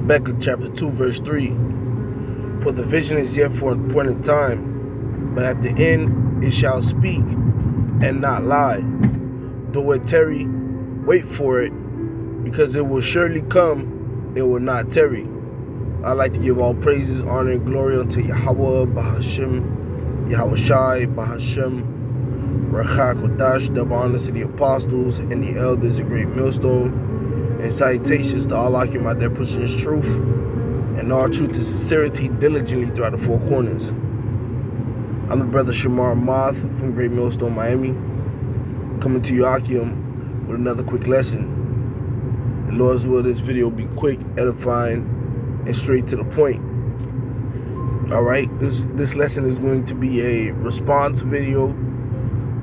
Habakkuk chapter 2 verse 3. For the vision is yet for an appointed time, but at the end it shall speak and not lie. Though it tarry, wait for it, because it will surely come, it will not tarry. I'd like to give all praises, honor, and glory unto Yahweh, Bahashem, Yahweh Shai, Bahashem, Rachak, Wadash, double honors to the apostles and the elders, a great millstone, and salutations to all my that pushing his truth, and all truth and sincerity diligently throughout the four corners. I'm the brother Shamar Moth from Great Millstone, Miami, coming to you, Akim, with another quick lesson. And Lord's will, this video will be quick, edifying, and straight to the point. Alright, this lesson is going to be a response video,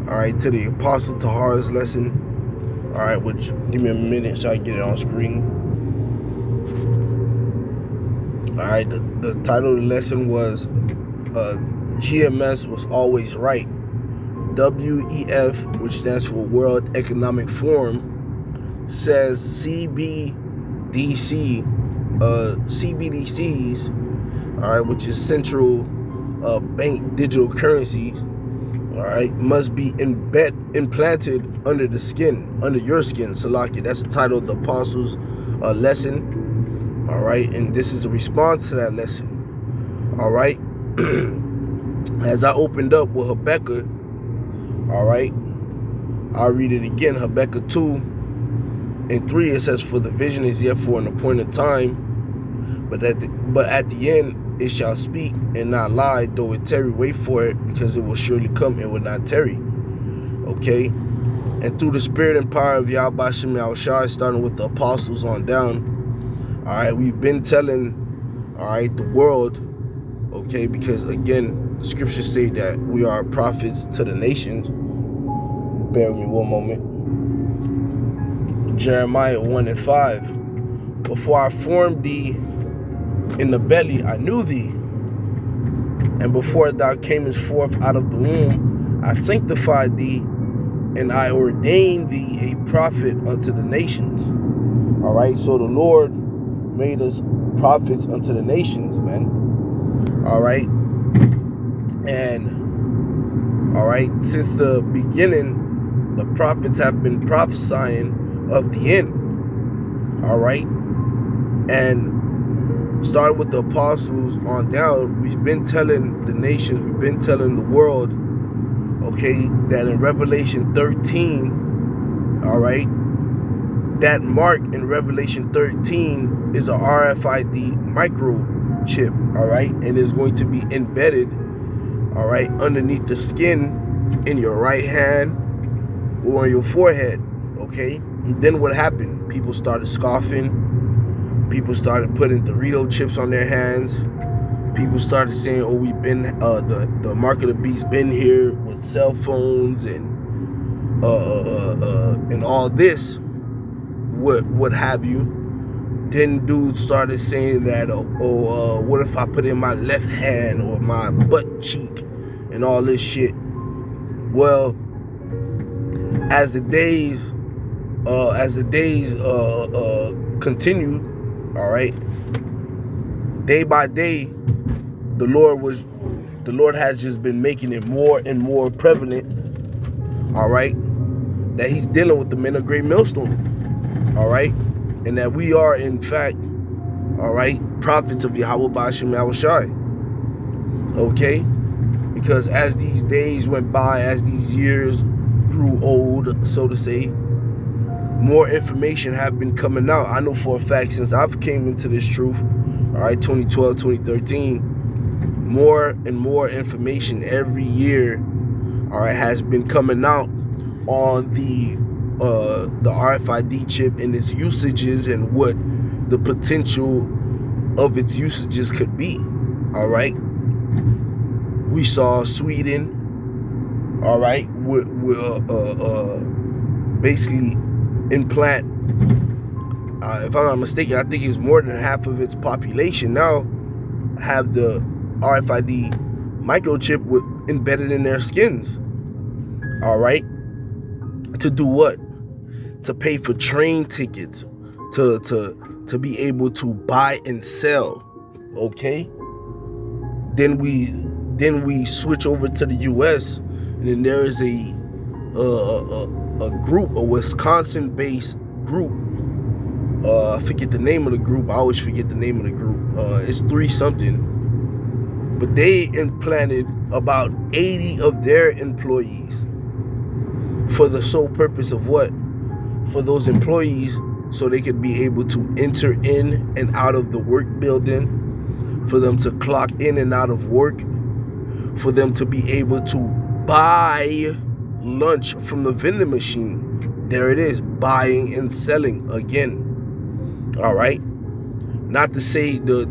alright, to the Apostle Tahar's lesson. Alright, which, give me a minute so I get it on screen. Alright, the title of the lesson was GMS was always right. WEF, which stands for World Economic Forum, says cbdcs, alright, which is central bank digital currencies, alright, must be implanted under the skin, under your skin. Salaki, that's the title of the Apostles' lesson. Alright, and this is a response to that lesson. Alright. As I opened up with Habakkuk, alright, I'll read it again. Habakkuk 2:3, it says, for the vision is yet for an appointed time, but at the end it shall speak and not lie. Though it tarry, wait for it, because it will surely come and will not tarry. Okay? And through the spirit and power of Yahweh Shem Yahushai, starting with the apostles on down, alright, we've been telling, alright, the world, okay, because again, the scriptures say that we are prophets to the nations. Bear with me one moment. Jeremiah 1:5. Before I formed thee in the belly, I knew thee. And before thou camest forth out of the womb, I sanctified thee, and I ordained thee a prophet unto the nations. All right, so the Lord made us prophets unto the nations, man. All right. And, all right, since the beginning, the prophets have been prophesying of the end. All right. And started with the apostles on down, we've been telling the nations, we've been telling the world, okay, that in Revelation 13, all right, that mark in Revelation 13 is a RFID microchip, all right, and is going to be embedded, all right, underneath the skin in your right hand or on your forehead, okay? And then what happened? People started scoffing. People started putting Dorito chips on their hands. People started saying, oh, we've been, the mark of the beast been here with cell phones and all this, what have you. Then dudes started saying that, what if I put in my left hand or my butt cheek and all this shit? Well, as the days continued, all right, day by day, the Lord has just been making it more and more prevalent, all right, that he's dealing with the men of Great Millstone, all right, and that we are, in fact, all right, prophets of Yahweh Ba'ashem Yahushai, okay, because as these days went by, as these years grew old, so to say, more information have been coming out. I know for a fact, since I've came into this truth, all right, 2012, 2013, more and more information every year, all right, has been coming out on the RFID chip and its usages and what the potential of its usages could be. All right, we saw Sweden, all right, basically implant, if I'm not mistaken, I think it's more than half of its population now have the RFID microchip embedded in their skins. All right, to do what? To pay for train tickets, to to be able to buy and sell. Okay. Then we switch over to the U.S. and then there is a group, a Wisconsin-based group. I forget the name of the group. I always forget the name of the group. It's 3 something. But they implanted about 80 of their employees for the sole purpose of what? For those employees, so they could be able to enter in and out of the work building, for them to clock in and out of work, for them to be able to buy lunch from the vending machine. There it is, buying and selling again. All right. Not to say the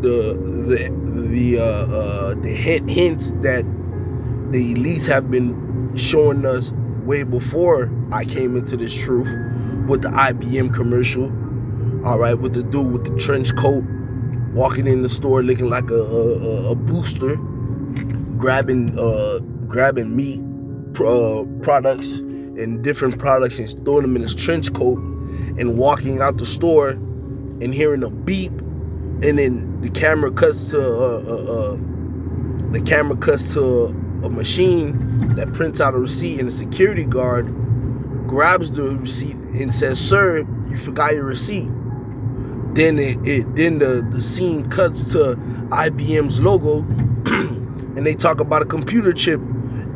hints that the elites have been showing us way before I came into this truth, with the IBM commercial. All right, with the dude with the trench coat walking in the store looking like a booster, grabbing meat products and different products and throwing them in his trench coat and walking out the store and hearing a beep, and then the camera cuts to a machine that prints out a receipt, and the security guard grabs the receipt and says, "Sir, you forgot your receipt." Then the scene cuts to IBM's logo and they talk about a computer chip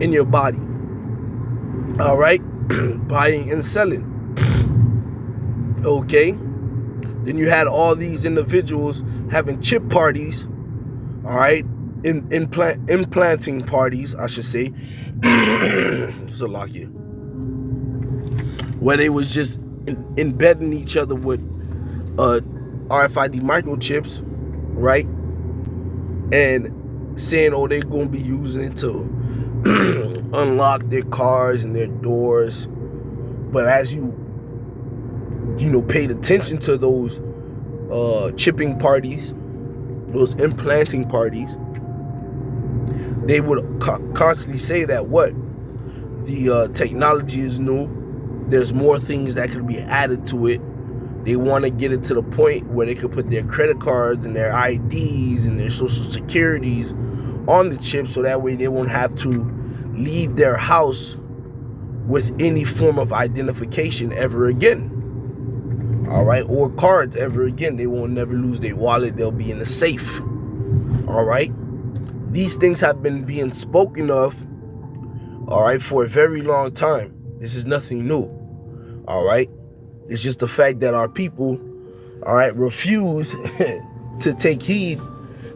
in your body. All right, buying and selling. Okay. Then you had all these individuals having chip parties, all right, implanting parties, I should say. Salakia. Where they was just embedding each other with RFID microchips, right? And saying, oh, they're going to be using it to unlock their cars and their doors. But as you paid attention to those chipping parties, those implanting parties, they would constantly say that what? The technology is new. There's more things that could be added to it. They want to get it to the point where they could put their credit cards and their IDs and their social securities on the chip, so that way they won't have to leave their house with any form of identification ever again. All right, or cards ever again. They won't never lose their wallet. They'll be in the safe. All right. These things have been being spoken of, all right, for a very long time. This is nothing new. All right. It's just the fact that our people, all right, refuse to take heed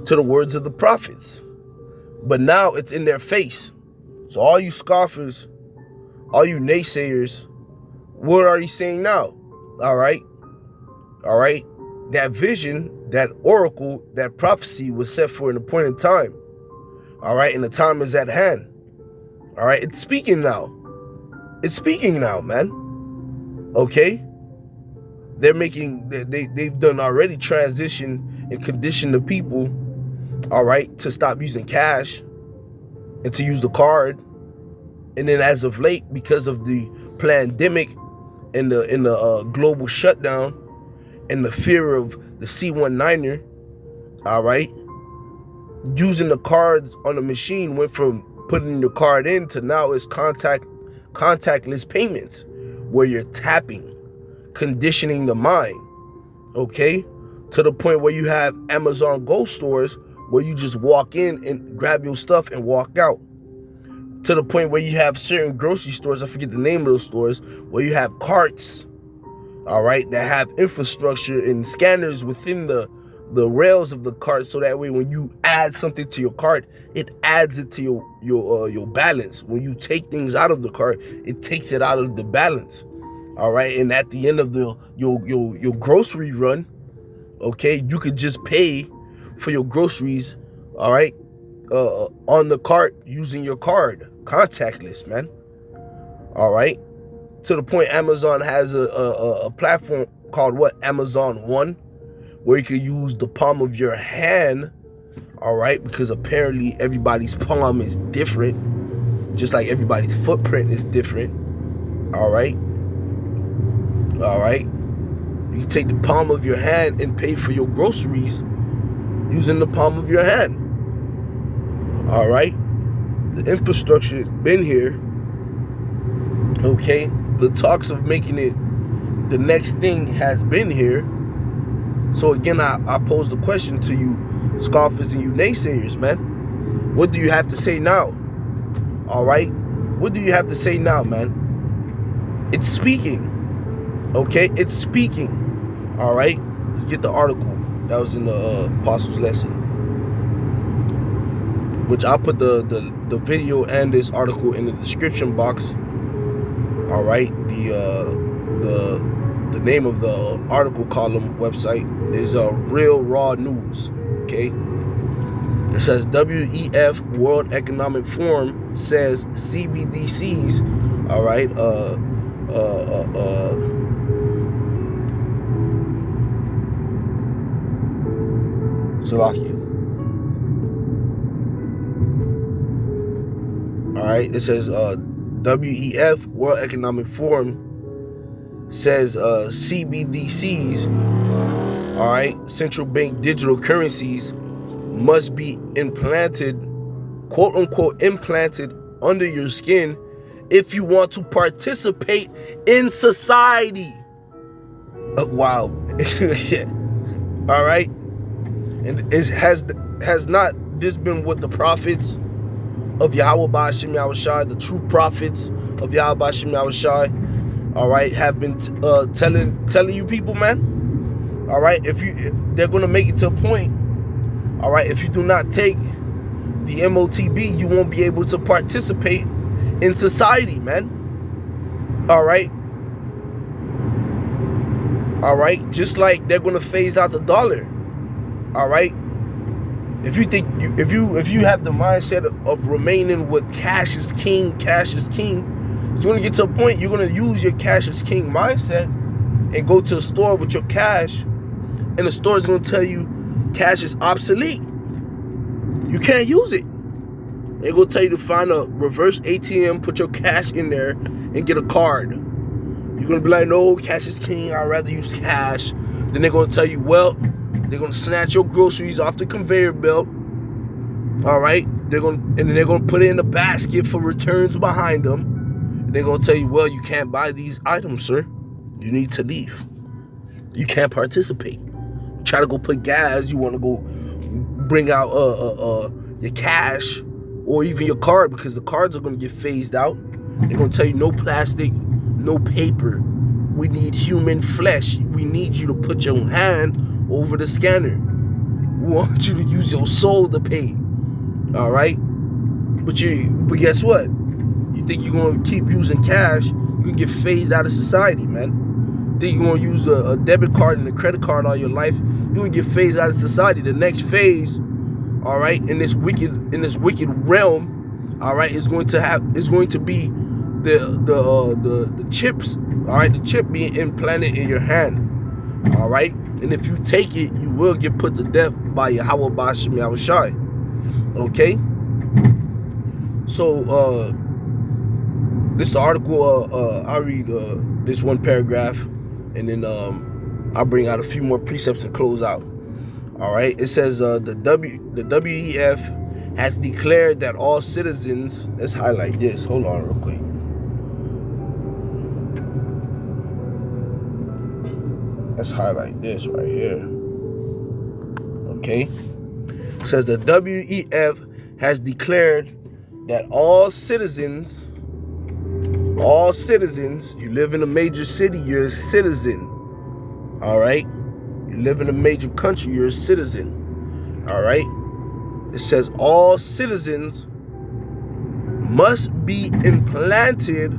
to the words of the prophets. But now it's in their face. So all you scoffers, all you naysayers, what are you saying now? All right. All right. That vision, that oracle, that prophecy was set for an appointed time. All right. And the time is at hand. All right. It's speaking now. It's speaking now, man. Okay. They've done already transition and condition the people, all right, to stop using cash and to use the card. And then as of late, because of the pandemic and the global shutdown and the fear of the C-19er, all right, using the cards on the machine went from putting your card in to now it's contactless payments, where you're tapping, conditioning the mind, okay, to the point where you have Amazon Go stores where you just walk in and grab your stuff and walk out, to the point where you have certain grocery stores, I forget the name of those stores, where you have carts, all right, that have infrastructure and scanners within the rails of the cart, so that way when you add something to your cart, it adds it to your balance. When you take things out of the cart, it takes it out of the balance. All right, and at the end of your grocery run, okay, you could just pay for your groceries, all right, on the cart using your card, contactless, man. All right, to the point Amazon has a platform called what? Amazon One, where you can use the palm of your hand, all right, because apparently everybody's palm is different, just like everybody's footprint is different, all right. All right, you You can take the palm of your hand and pay for your groceries using the palm of your hand. All right? The infrastructure has been here. Okay? The talks of making it the next thing has been here. So again, I pose the question to you, scoffers and you naysayers, man. What do you have to say now? All right? What do you have to say now, man? It's speaking. Okay? It's speaking. All right? Let's get the article that was in the Apostles' lesson, which I'll put the video and this article in the description box. All right? The name of the article column website is Real Raw News. Okay? It says WEF, World Economic Forum, says CBDCs, all right, Slovakia. All right, it says WEF, World Economic Forum, says CBDCs, all right, central bank digital currencies, must be implanted, quote unquote, implanted under your skin if you want to participate in society. Wow. All right. And it has not this been what the prophets of Yahweh Ba'ashem Yahushai, the true prophets of Yahweh Ba'ashem Yahushai, all right, have been telling you people, man. All right, they're gonna make it to a point. All right, if you do not take the MOTB, you won't be able to participate in society, man. All right. All right, just like they're gonna phase out the dollar. All right. If you think if you have the mindset of remaining with cash is king, it's gonna get to a point you're gonna use your cash is king mindset and go to a store with your cash, and the store is gonna tell you cash is obsolete. You can't use it. They're gonna tell you to find a reverse ATM, put your cash in there, and get a card. You're gonna be like, no, cash is king, I'd rather use cash. Then they're gonna tell you, well, they're gonna snatch your groceries off the conveyor belt. All right, and then they're gonna put it in a basket for returns behind them. And they're gonna tell you, well, you can't buy these items, sir. You need to leave. You can't participate. Try to go put gas. You want to go bring out your cash or even your card, because the cards are going to get phased out. They're going to tell you no plastic, no paper. We need human flesh. We need you to put your hand over the scanner. We want you to use your soul to pay. All right? But guess what? You think you're going to keep using cash, you can get phased out of society, man. Think you're going to use a debit card and a credit card all your life, you're going to get phased out of society. The next phase, all right, in this wicked realm, all right, is going to be the chips, all right, the chip being implanted in your hand, all right, and if you take it, you will get put to death by Yahweh Ba'ashem Yahushai. Okay, so this is the article. I'll read this one paragraph, and then I'll bring out a few more precepts and close out. All right. It says the WEF has declared that all citizens. Let's highlight this. Hold on, real quick. Let's highlight this right here. Okay. It says the WEF has declared that all citizens, you live in a major city, you're a citizen. All right? You live in a major country, you're a citizen. All right? It says all citizens must be implanted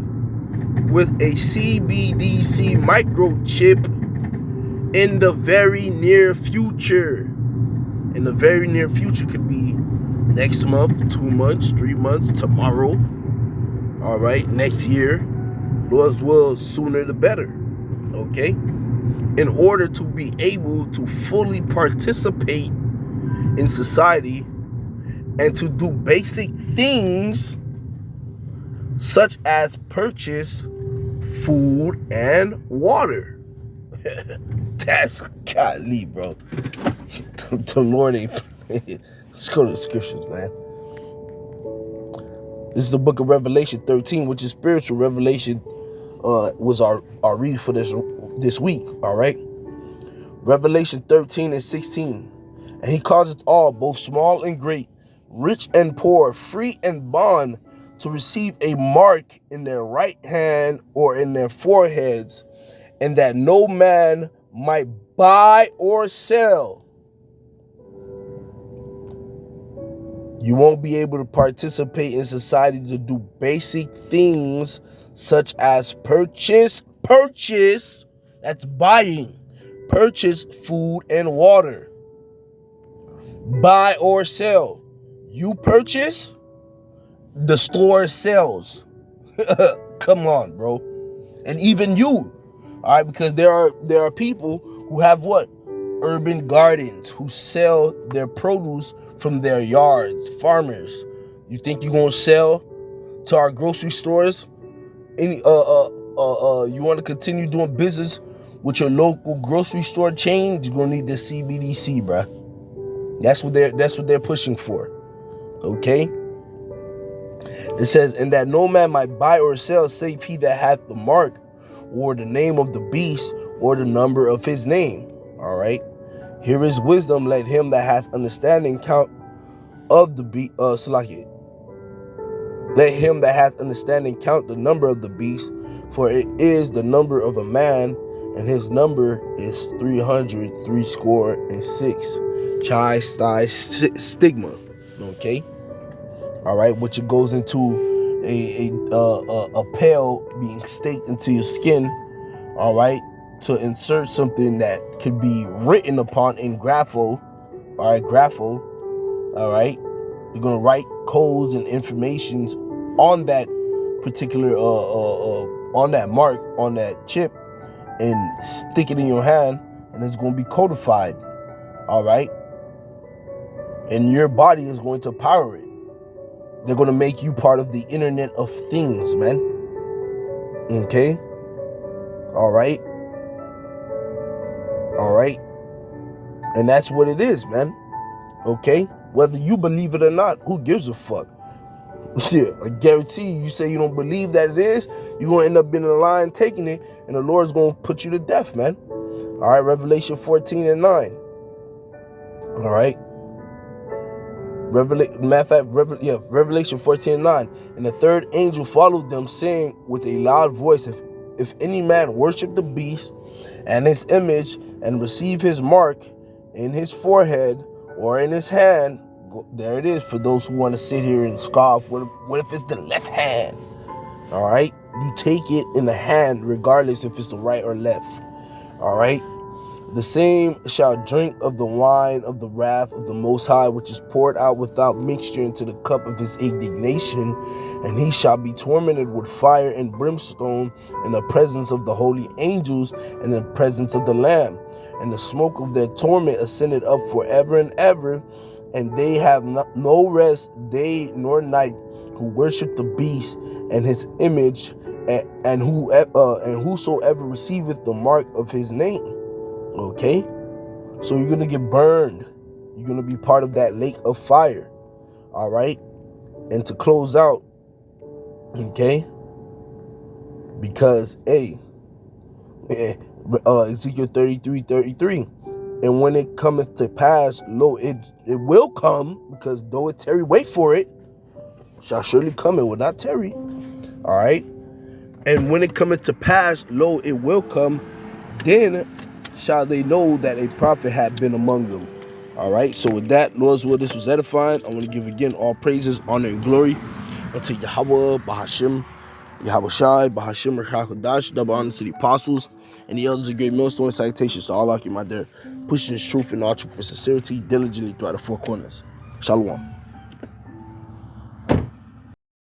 with a CBDC microchip in the very near future. In the very near future could be next month, 2 months, 3 months, tomorrow. All right, next year, Lord's will, sooner the better. Okay, in order to be able to fully participate in society and to do basic things such as purchase food and water. That's godly, bro. The Lord ain't. Let's go to the scriptures, man. This is the book of Revelation 13, which is spiritual. Revelation was our read for this week, all right? Revelation 13 and 16. And he causeth all, both small and great, rich and poor, free and bond, to receive a mark in their right hand or in their foreheads, and that no man might buy or sell. You won't be able to participate in society to do basic things such as purchase, that's buying, purchase food and water. Buy or sell. You purchase, the store sells. Come on, bro. And even you, all right, because there are people who have what? Urban gardens, who sell their produce from their yards, farmers. You think you're gonna sell to our grocery stores? You want to continue doing business with your local grocery store chain? You're gonna need the CBDC, bruh. That's what they're pushing for. Okay. It says, and that no man might buy or sell save he that hath the mark, or the name of the beast, or the number of his name. All right. Here is wisdom. Let him that hath understanding count of the beast. Let him that hath understanding count the number of the beast, for it is the number of a man, and his number is 366. Stigma. Okay. All right, which it goes into a pail being staked into your skin. All right, to insert something that could be written upon in grapho. All right, grapho. All right, you're gonna write codes and informations on that particular on that mark, on that chip, and stick it in your hand, and it's gonna be codified. All right, and your body is going to power it. They're going to make you part of the Internet of Things, man. Okay? All right? All right? And that's what it is, man. Okay? Whether you believe it or not, who gives a fuck? Yeah, I guarantee you say you don't believe that it is, you're going to end up being in a line taking it, and the Lord's going to put you to death, man. All right? Revelation 14 and 9. All right? Revelation 14 and 9. And the third angel followed them, saying with a loud voice, if any man worship the beast and his image, and receive his mark in his forehead or in his hand, there it is for those who want to sit here and scoff. What if it's the left hand? All right, you take it in the hand regardless if it's the right or left. All right. The same shall drink of the wine of the wrath of the Most High, which is poured out without mixture into the cup of his indignation, and he shall be tormented with fire and brimstone in the presence of the holy angels and in the presence of the Lamb. And the smoke of their torment ascended up forever and ever, and they have no rest day nor night, who worship the beast and his image, and whosoever receiveth the mark of his name. Okay, so you're gonna get burned. You're gonna be part of that lake of fire. All right, and to close out, okay, because Ezekiel 33:33, and when it cometh to pass, lo, it will come, because though it tarry, wait for it, shall surely come, it will not tarry. All right, and when it cometh to pass, lo, it will come, then shall they know that a prophet had been among them. All right, so with that, Lord's will, this was edifying. I want to give again all praises, honor, and glory unto Yahweh, Bahashim, Yahweh Shai, Bahashim, Rachakadash, double honor to the apostles and the elders of great millstone. Salutations to all of you, my dear, pushing this truth and all truth for sincerity diligently throughout the four corners. Shalom.